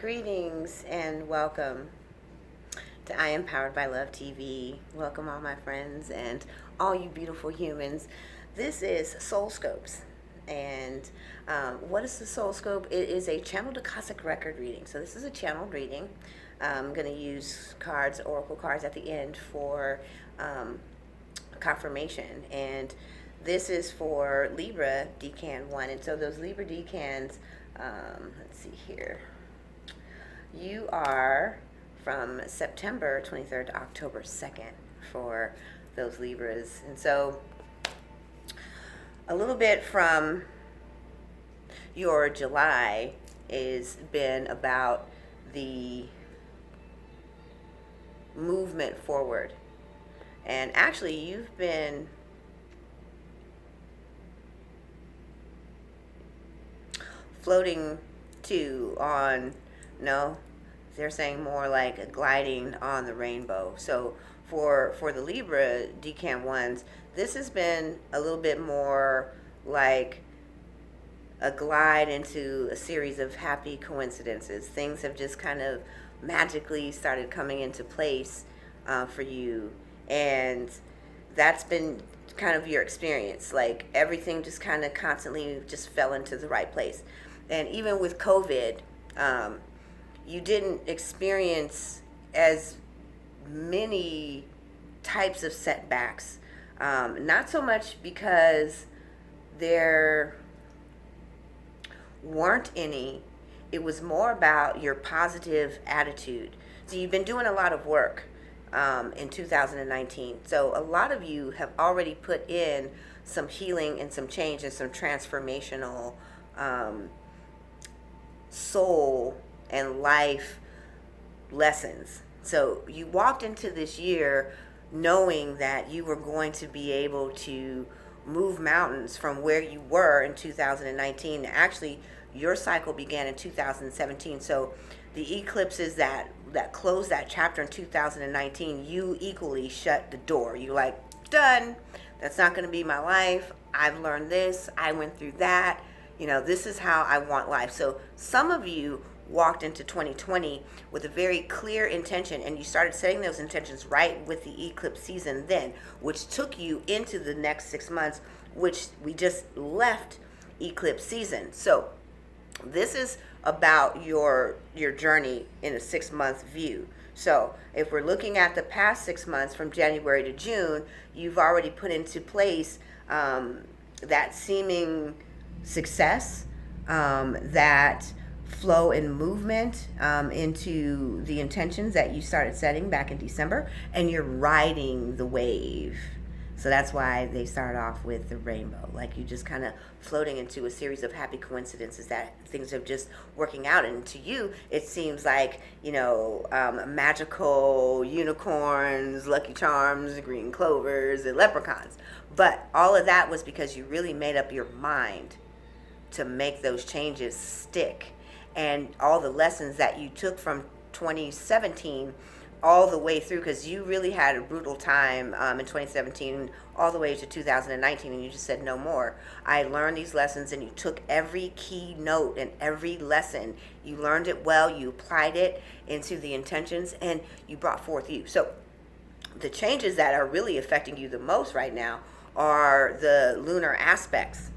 Greetings and welcome to I Am Powered by Love TV. Welcome all my friends and all you beautiful humans. This is Soulscopes. And what is the Soulscope? It is a channeled Akashic record reading. So this is a channeled reading. I'm going to use cards, oracle cards at the end for confirmation. And this is for Libra Decan 1. And so those Libra Decans, let's see here. You are from September 23rd to October 2nd for those Libras. And so a little bit from your July has been about the movement forward. And actually you've been floating too on, no, they're saying more like a gliding on the rainbow. So for the Libra Decan ones, this has been a little bit more like a glide into a series of happy coincidences. Things have just kind of magically started coming into place for you, and that's been kind of your experience. Like everything just kind of constantly just fell into the right place. And even with COVID, you didn't experience as many types of setbacks. Not so much because there weren't any. It was more about your positive attitude. So you've been doing a lot of work in 2019. So a lot of you have already put in some healing and some change and some transformational soul and life lessons. So you walked into this year knowing that you were going to be able to move mountains from where you were in 2019. Actually, your cycle began in 2017. So the eclipses that closed that chapter in 2019, you equally shut the door. You're like, done. That's not going to be my life. I've learned this. I went through that. You know, this is how I want life. So some of you walked into 2020 with a very clear intention, and you started setting those intentions right with the eclipse season then, which took you into the next 6 months, which we just left eclipse season. So this is about your journey in a 6-month view. So if we're looking at the past 6 months from January to June, you've already put into place that seeming success, that flow and movement into the intentions that you started setting back in December, and you're riding the wave. So that's why they start off with the rainbow, like you just kind of floating into a series of happy coincidences that things are just working out. And to you, it seems like, you know, magical unicorns, lucky charms, green clovers, and leprechauns. But all of that was because you really made up your mind to make those changes stick. And all the lessons that you took from 2017 all the way through, because you really had a brutal time in 2017 all the way to 2019, and you just said no more. I learned these lessons, and you took every key note and every lesson. You learned it well, you applied it into the intentions, and you brought forth you. So the changes that are really affecting you the most right now are the lunar aspects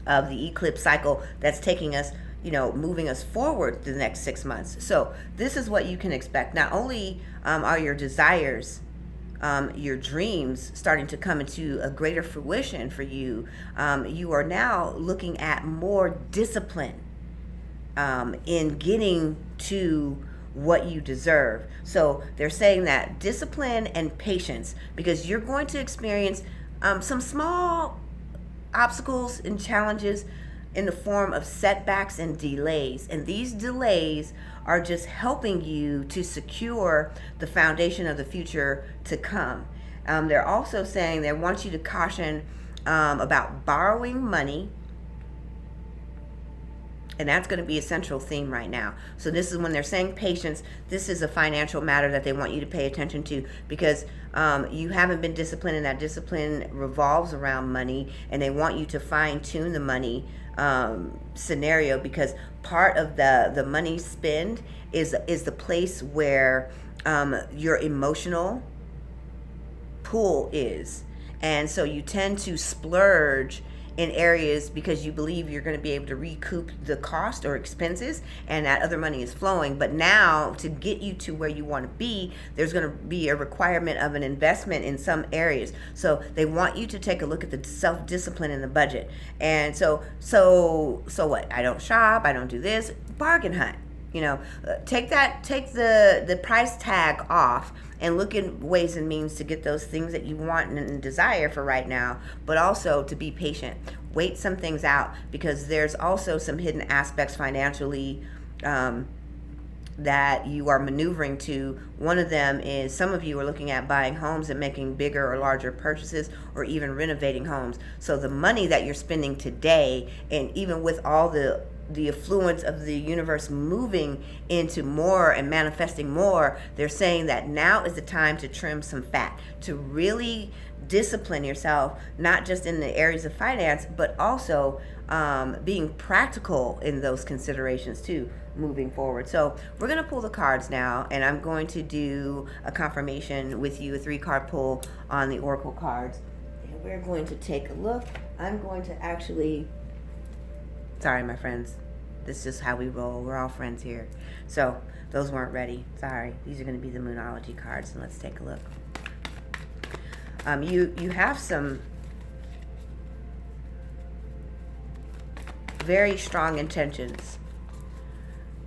of the eclipse cycle that's taking us, you know, moving us forward the next 6 months. So this is what you can expect. Not only are your desires, your dreams starting to come into a greater fruition for you, you are now looking at more discipline in getting to what you deserve. So they're saying that discipline and patience, because you're going to experience some small obstacles and challenges in the form of setbacks and delays. And these delays are just helping you to secure the foundation of the future to come. They're also saying they want you to caution about borrowing money And that's going to be a central theme right now. So this is when they're saying patience. This is a financial matter that they want you to pay attention to, because you haven't been disciplined, and that discipline revolves around money, and they want you to fine tune the money scenario, because part of the money spend is the place where your emotional pool is. And so you tend to splurge in areas because you believe you're going to be able to recoup the cost or expenses, and that other money is flowing. But now, to get you to where you want to be, there's going to be a requirement of an investment in some areas. So they want you to take a look at the self-discipline in the budget. And so what? I don't shop, I don't do this. Bargain hunt. Take the price tag off and look at ways and means to get those things that you want and desire for right now, but also to be patient. Wait some things out, because there's also some hidden aspects financially that you are maneuvering to. One of them is some of you are looking at buying homes and making bigger or larger purchases, or even renovating homes. So the money that you're spending today, and even with all the affluence of the universe moving into more and manifesting more, they're saying that now is the time to trim some fat, to really discipline yourself, not just in the areas of finance, but also being practical in those considerations too, moving forward. So we're going to pull the cards now, and I'm going to do a confirmation with you, a 3-card pull on the oracle cards, and we're going to take a look. I'm going to actually, sorry my friends, this is just how we roll, we're all friends here. So those weren't ready, sorry. These are going to be the moonology cards, and let's take a look. You have some very strong intentions,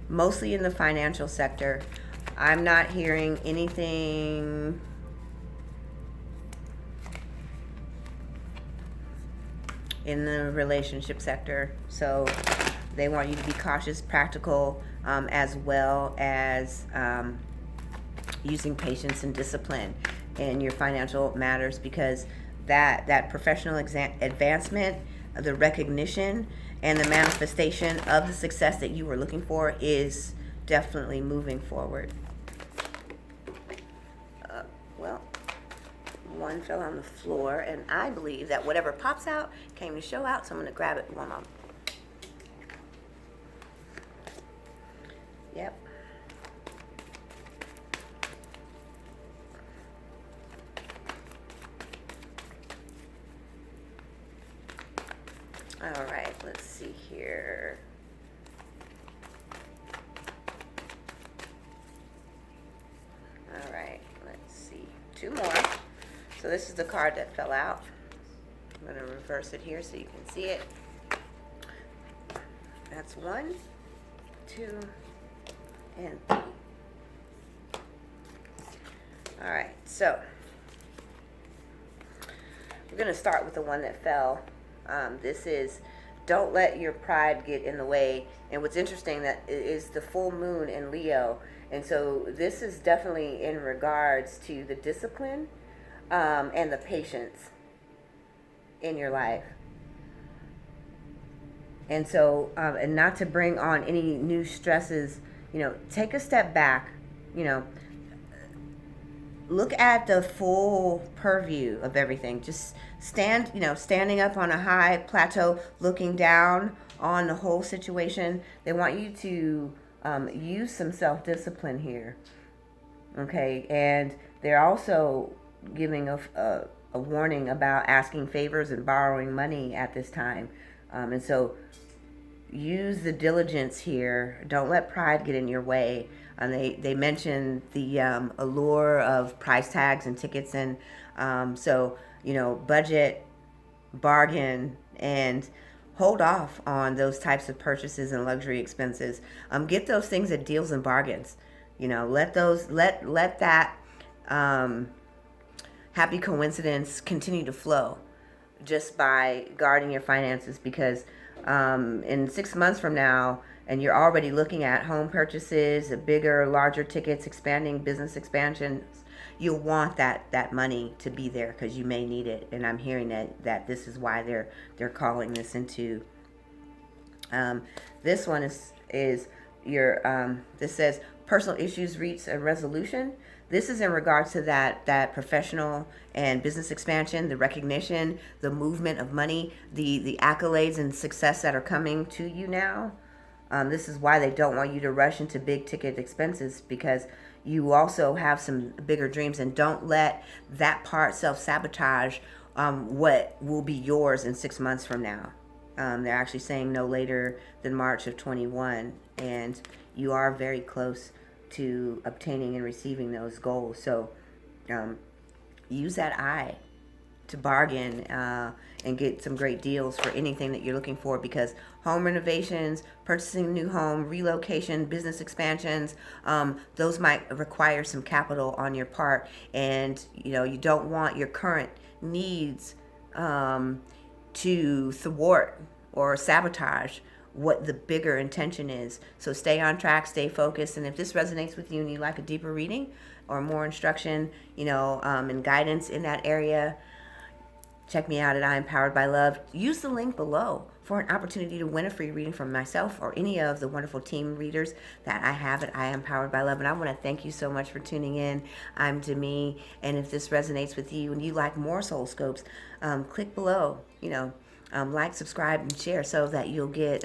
mostly in the financial sector. I'm not hearing anything in the relationship sector. So they want you to be cautious, practical, as well as using patience and discipline in your financial matters, because that professional advancement, the recognition, and the manifestation of the success that you were looking for is definitely moving forward. Well, one fell on the floor, and I believe that whatever pops out came to show out, so I'm going to grab it one moment. Yep. All right, let's see here. All right, let's see. 2 more. So this is the card that fell out. I'm going to reverse it here so you can see it. That's 1, 2, and 3. All right, so we're going to start with the one that fell. This is, don't let your pride get in the way. And what's interesting, that is the full moon in Leo. And so this is definitely in regards to the discipline and the patience in your life. And so, and not to bring on any new stresses, take a step back, look at the full purview of everything. Just standing up on a high plateau, looking down on the whole situation. They want you to use some self-discipline here. Okay, and they're also giving a warning about asking favors and borrowing money at this time. And so use the diligence here. Don't let pride get in your way. And they mentioned the allure of price tags and tickets, and so budget, bargain, and hold off on those types of purchases and luxury expenses. Get those things at deals and bargains. Let that happy coincidence continue to flow just by guarding your finances, because in 6 months from now, and you're already looking at home purchases, bigger, larger tickets, expanding business expansions, you'll want that money to be there because you may need it. And I'm hearing that this is why they're calling this into This one is your this says personal issues reach a resolution. This is in regards to that professional and business expansion, the recognition, the movement of money, the accolades and success that are coming to you now. This is why they don't want you to rush into big ticket expenses, because you also have some bigger dreams, and don't let that part self-sabotage what will be yours in 6 months from now. They're actually saying no later than March of 21, and you are very close to obtaining and receiving those goals. So use that eye to bargain and get some great deals for anything that you're looking for, because home renovations, purchasing a new home, relocation, business expansions, those might require some capital on your part, and you don't want your current needs to thwart or sabotage what the bigger intention is. So stay on track, stay focused, and if this resonates with you and you'd like a deeper reading or more instruction, and guidance in that area, check me out at I Am Powered by Love. Use the link below for an opportunity to win a free reading from myself or any of the wonderful team readers that I have at I Am Powered by Love. And I want to thank you so much for tuning in. I'm Demi, and if this resonates with you and you like more soul scopes, click below, like, subscribe, and share so that you'll get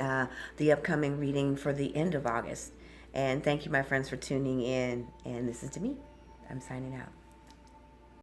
the upcoming reading for the end of August. And thank you, my friends, for tuning in. And this is Demi. I'm signing out.